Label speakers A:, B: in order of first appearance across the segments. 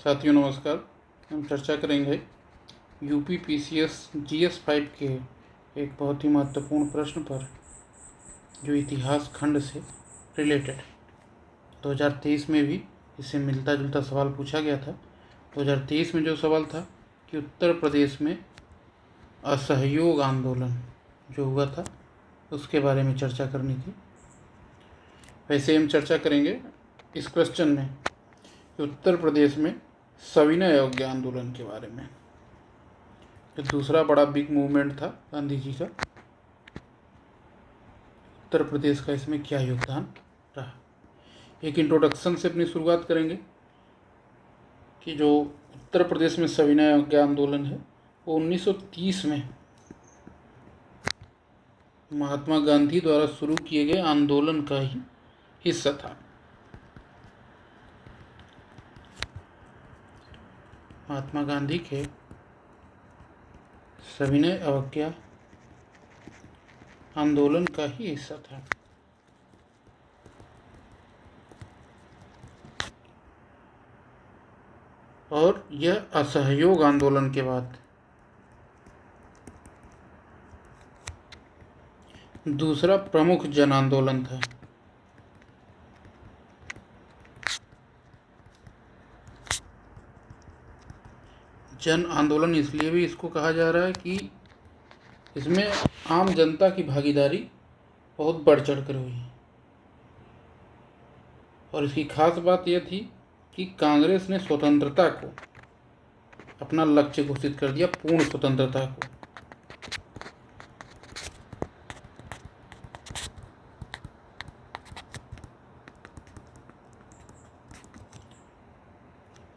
A: साथियों नमस्कार। हम चर्चा करेंगे यूपी पीसीएस जीएस 5 के एक बहुत ही महत्वपूर्ण प्रश्न पर जो इतिहास खंड से रिलेटेड 2023 में भी इससे मिलता जुलता सवाल पूछा गया था। 2023 में जो सवाल था कि उत्तर प्रदेश में असहयोग आंदोलन जो हुआ था उसके बारे में चर्चा करनी थी। वैसे हम चर्चा करेंगे इस क्वेश्चन में कि उत्तर प्रदेश में सविनय अवज्ञा आंदोलन के बारे में, जो दूसरा बड़ा बिग मूवमेंट था गांधी जी का, उत्तर प्रदेश का इसमें क्या योगदान रहा। एक इंट्रोडक्शन से अपनी शुरुआत करेंगे कि जो उत्तर प्रदेश में सविनय अवज्ञा आंदोलन है वो 1930 में महात्मा गांधी द्वारा शुरू किए गए आंदोलन का ही हिस्सा था। महात्मा गांधी के सविनय अवज्ञा आंदोलन का ही हिस्सा था। और यह असहयोग आंदोलन के बाद दूसरा प्रमुख जन आंदोलन था। जन आंदोलन इसलिए भी इसको कहा जा रहा है कि इसमें आम जनता की भागीदारी बहुत बढ़ चढ़ कर हुई और इसकी खास बात यह थी कि कांग्रेस ने स्वतंत्रता को अपना लक्ष्य घोषित कर दिया, पूर्ण स्वतंत्रता को।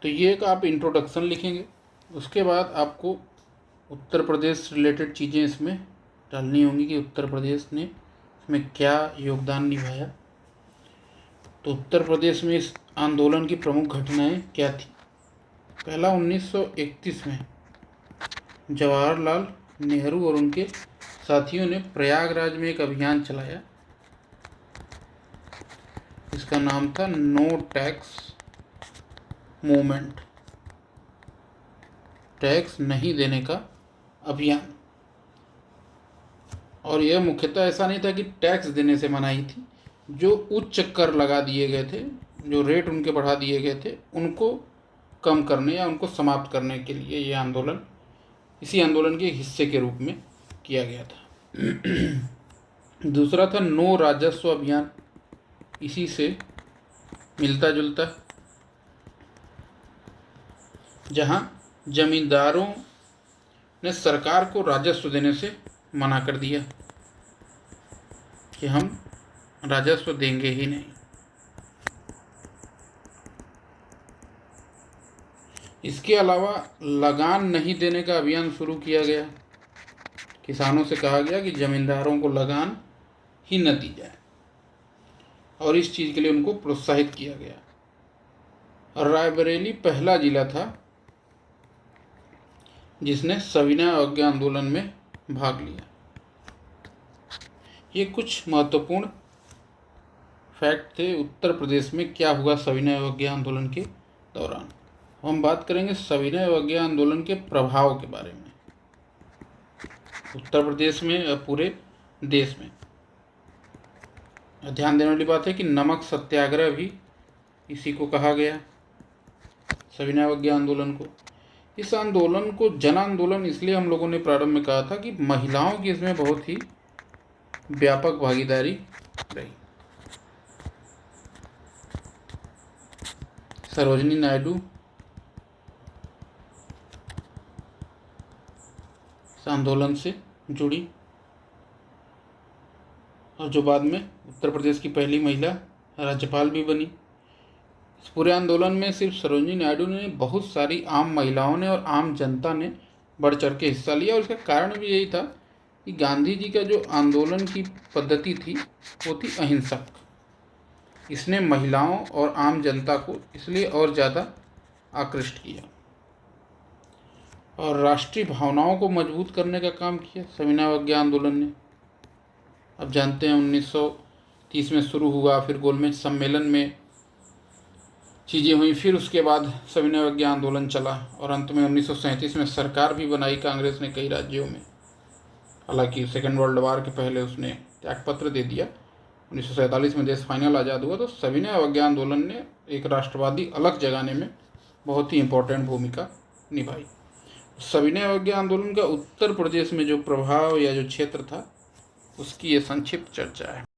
A: तो ये एक आप इंट्रोडक्शन लिखेंगे, उसके बाद आपको उत्तर प्रदेश रिलेटेड चीज़ें इसमें डालनी होंगी कि उत्तर प्रदेश ने इसमें क्या योगदान निभाया। तो उत्तर प्रदेश में इस आंदोलन की प्रमुख घटनाएं क्या थी। पहला 1931 में जवाहरलाल नेहरू और उनके साथियों ने प्रयागराज में एक अभियान चलाया। इसका नाम था नो टैक्स मूवमेंट, टैक्स नहीं देने का अभियान। और यह मुख्यतः ऐसा नहीं था कि टैक्स देने से मनाही थी, जो उच्च कर लगा दिए गए थे, जो रेट उनके बढ़ा दिए गए थे, उनको कम करने या उनको समाप्त करने के लिए ये आंदोलन इसी आंदोलन के हिस्से के रूप में किया गया था। दूसरा था नो राजस्व अभियान, इसी से मिलता जुलता, जहां जमींदारों ने सरकार को राजस्व देने से मना कर दिया कि हम राजस्व देंगे ही नहीं। इसके अलावा लगान नहीं देने का अभियान शुरू किया गया। किसानों से कहा गया कि जमींदारों को लगान ही न दी जाए और इस चीज़ के लिए उनको प्रोत्साहित किया गया। रायबरेली पहला जिला था जिसने सविनय अवज्ञा आंदोलन में भाग लिया। ये कुछ महत्वपूर्ण फैक्ट थे उत्तर प्रदेश में क्या हुआ सविनय अवज्ञा आंदोलन के दौरान। हम बात करेंगे सविनय अवज्ञा आंदोलन के प्रभाव के बारे में उत्तर प्रदेश में और पूरे देश में। ध्यान देने वाली बात है कि नमक सत्याग्रह भी इसी को कहा गया, सविनय अवज्ञा आंदोलन को। इस आंदोलन को जन आंदोलन इसलिए हम लोगों ने प्रारंभ में कहा था कि महिलाओं की इसमें बहुत ही व्यापक भागीदारी रही। सरोजिनी नायडू इस आंदोलन से जुड़ी और जो बाद में उत्तर प्रदेश की पहली महिला राज्यपाल भी बनी। इस पूरे आंदोलन में सिर्फ सरोजिनी नायडू ने, बहुत सारी आम महिलाओं ने और आम जनता ने बढ़ चढ़ के हिस्सा लिया। और इसका कारण भी यही था कि गांधी जी का जो आंदोलन की पद्धति थी वो थी अहिंसक। इसने महिलाओं और आम जनता को इसलिए और ज़्यादा आकृष्ट किया और राष्ट्रीय भावनाओं को मजबूत करने का काम किया सविनय अवज्ञा आंदोलन ने। अब जानते हैं 1930 में शुरू हुआ, फिर गोलमेज सम्मेलन में चीज़ें हुई। फिर उसके बाद सविनय अवज्ञा आंदोलन चला और अंत में 1937 में सरकार भी बनाई कांग्रेस ने कई राज्यों में। हालांकि सेकेंड वर्ल्ड वार के पहले उसने त्यागपत्र दे दिया। 1947 में देश फाइनल आज़ाद हुआ तो सविनय अवज्ञा आंदोलन ने एक राष्ट्रवादी अलग जगाने में बहुत ही इम्पोर्टेंट भूमिका निभाई। सविनय अवज्ञा आंदोलन का उत्तर प्रदेश में जो प्रभाव या जो क्षेत्र था उसकी ये संक्षिप्त चर्चा है।